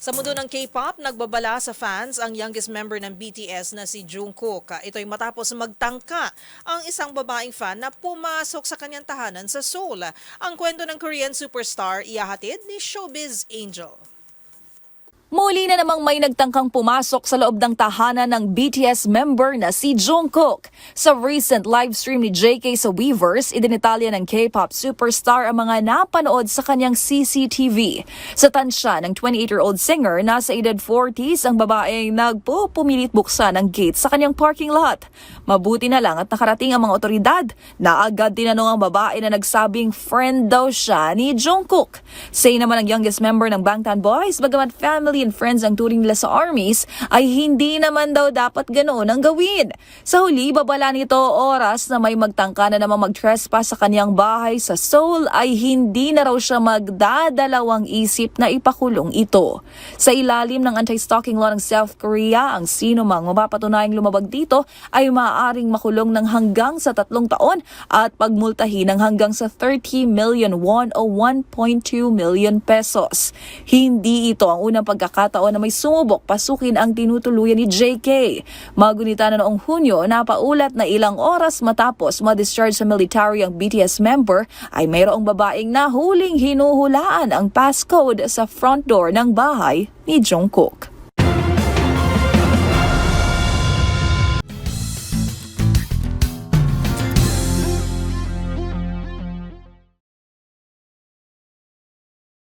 Sa mundo ng K-pop, nagbabala sa fans ang youngest member ng BTS na si Jungkook. Ito'y matapos magtangka ang isang babaeng fan na pumasok sa kanyang tahanan sa Seoul. Ang kwento ng Korean superstar ihahatid ni Showbiz Angel. Muli na namang may nagtangkang pumasok sa loob ng tahanan ng BTS member na si Jungkook. Sa recent livestream ni JK sa Weverse, idinitalya ng K-pop superstar ang mga napanood sa kanyang CCTV. Sa tansya ng 28-year-old singer, nasa edad 40s ang babaeng nagpupumilit buksan ang gate sa kanyang parking lot. Mabuti na lang at nakarating ang mga otoridad na agad tinanong ang babae na nagsabing friend daw siya ni Jungkook. Say naman ng youngest member ng Bangtan Boys, bagamat family and friends ang turing nila sa armies, ay hindi naman daw dapat ganoon ang gawin. Sa huli, babala nito oras na may magtangka na naman mag-trespass sa kanyang bahay sa Seoul ay hindi na raw siya magdadalawang isip na ipakulong ito. Sa ilalim ng anti-stalking law ng South Korea, ang sino mang mapapatunayang lumabag dito ay maaaring makulong ng hanggang sa 3 taon at pagmultahin ng hanggang sa 30 million won o 1.2 million pesos. Hindi ito ang unang pagkakataon na may sumubok pasukin ang tinutuluyan ni JK. Magunita na noong Hunyo, napaulat na ilang oras matapos ma-discharge sa military ang BTS member ay mayroong babaeng nahuling hinuhulaan ang passcode sa front door ng bahay ni Jungkook.